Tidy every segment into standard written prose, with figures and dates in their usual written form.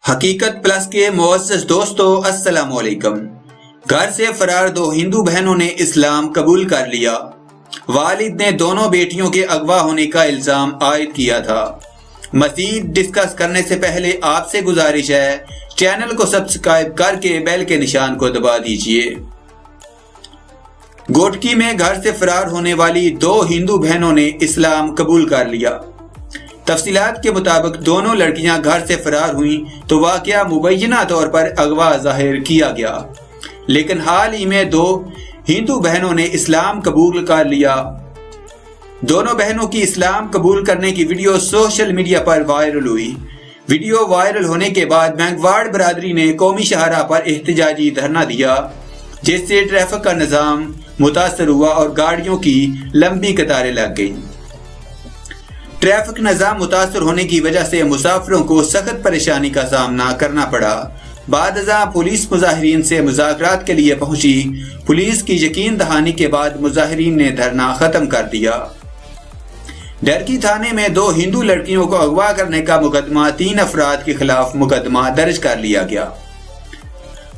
حقیقت پلس کے معزز دوستو السلام علیکم۔ گھر سے فرار دو ہندو بہنوں نے اسلام قبول کر لیا۔ والد نے دونوں بیٹیوں کے اغوا ہونے کا الزام عائد کیا تھا۔ مزید ڈسکس کرنے سے پہلے آپ سے گزارش ہے چینل کو سبسکرائب کر کے بیل کے نشان کو دبا دیجئے۔ گوٹکی میں گھر سے فرار ہونے والی دو ہندو بہنوں نے اسلام قبول کر لیا۔ تفصیلات کے مطابق دونوں لڑکیاں گھر سے فرار ہوئیں تو واقعہ مبینہ طور پر اغوا ظاہر کیا گیا، لیکن حال ہی میں دو ہندو بہنوں نے اسلام قبول کر لیا۔ دونوں بہنوں کی اسلام قبول کرنے کی ویڈیو سوشل میڈیا پر وائرل ہوئی۔ ویڈیو وائرل ہونے کے بعد مینگواڑ برادری نے قومی شاہراہ پر احتجاجی دھرنا دیا، جس سے ٹریفک کا نظام متاثر ہوا اور گاڑیوں کی لمبی قطاریں لگ گئیں۔ ٹریفک نظام متاثر ہونے کی وجہ سے مسافروں کو سخت پریشانی کا سامنا کرنا پڑا۔ بعد ازاں پولیس مظاہرین سے مذاکرات کے لیے پہنچی۔ پولیس کی یقین دہانی کے بعد مظاہرین نے دھرنا ختم کر دیا۔ ڈرکی تھانے میں دو ہندو لڑکیوں کو اغوا کرنے کا مقدمہ 3 افراد کے خلاف مقدمہ درج کر لیا گیا۔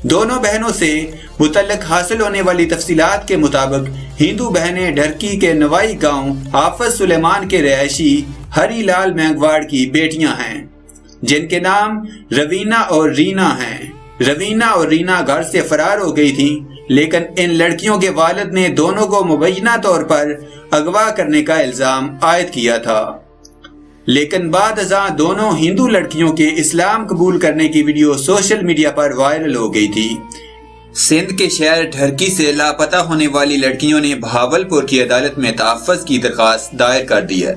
دونوں بہنوں سے متعلق حاصل ہونے والی تفصیلات کے مطابق ہندو بہنیں ڈھرکی کے نوائی گاؤں حافظ سلیمان کے رہائشی ہری لال مینگواڑ کی بیٹیاں ہیں، جن کے نام روینہ اور رینا ہیں۔ روینہ اور رینا گھر سے فرار ہو گئی تھیں، لیکن ان لڑکیوں کے والد نے دونوں کو مبینہ طور پر اغوا کرنے کا الزام عائد کیا تھا، لیکن بعد ازاں دونوں ہندو لڑکیوں کے اسلام قبول کرنے کی ویڈیو سوشل میڈیا پر وائرل ہو گئی تھی۔ سندھ کے شہر ڈھرکی سے لاپتہ ہونے والی لڑکیوں نے بہاولپور کی عدالت میں تحفظ کی درخواست دائر کر دی ہے۔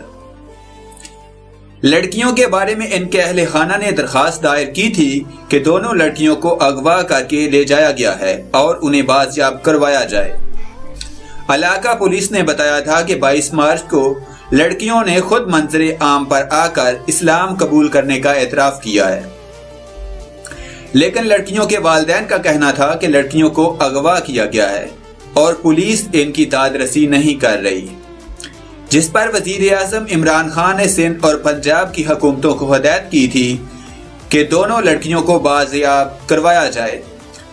لڑکیوں کے بارے میں ان کے اہل خانہ نے درخواست دائر کی تھی کہ دونوں لڑکیوں کو اغوا کر کے لے جایا گیا ہے اور انہیں بازیاب کروایا جائے۔ علاقہ پولیس نے بتایا تھا کہ 22 مارچ کو لڑکیوں نے خود منظر عام پر آ کر اسلام قبول کرنے کا اعتراف کیا ہے، لیکن لڑکیوں کے والدین کا کہنا تھا کہ لڑکیوں کو اغوا کیا گیا ہے اور پولیس ان کی داد رسی نہیں کر رہی، جس پر وزیر اعظم عمران خان نے سندھ اور پنجاب کی حکومتوں کو ہدایت کی تھی کہ دونوں لڑکیوں کو بازیاب کروایا جائے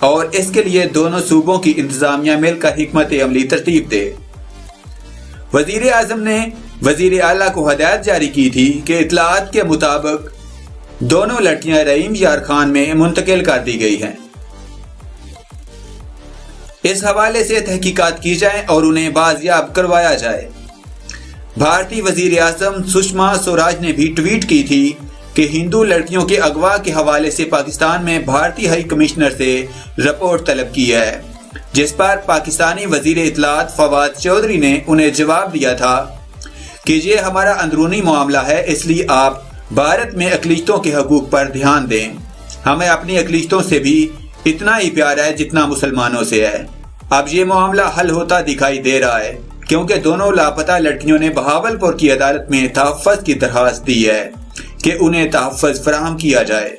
اور اس کے لیے دونوں صوبوں کی انتظامیہ مل کر حکمت عملی ترتیب دے۔ وزیر اعظم نے وزیر اعلیٰ کو ہدایت جاری کی تھی کہ اطلاعات کے مطابق دونوں لڑکیاں رحیم یار خان میں منتقل کر دی گئی ہیں۔ اس حوالے سے تحقیقات کی جائیں اور انہیں بازیاب کروایا جائے۔ بھارتی وزیر اعظم سشما سوراج نے بھی ٹویٹ کی تھی کہ ہندو لڑکیوں کے اغوا کے حوالے سے پاکستان میں بھارتی ہائی کمشنر سے رپورٹ طلب کی ہے، جس پر پاکستانی وزیر اطلاعات فواد چودھری نے انہیں جواب دیا تھا کہ یہ ہمارا اندرونی معاملہ ہے، اس لیے آپ بھارت میں اقلیتوں کے حقوق پر دھیان دیں۔ ہمیں اپنی اقلیتوں سے بھی اتنا ہی پیار ہے جتنا مسلمانوں سے ہے۔ اب یہ معاملہ حل ہوتا دکھائی دے رہا ہے، کیونکہ دونوں لاپتہ لڑکیوں نے بہاولپور کی عدالت میں تحفظ کی درخواست دی ہے کہ انہیں تحفظ فراہم کیا جائے۔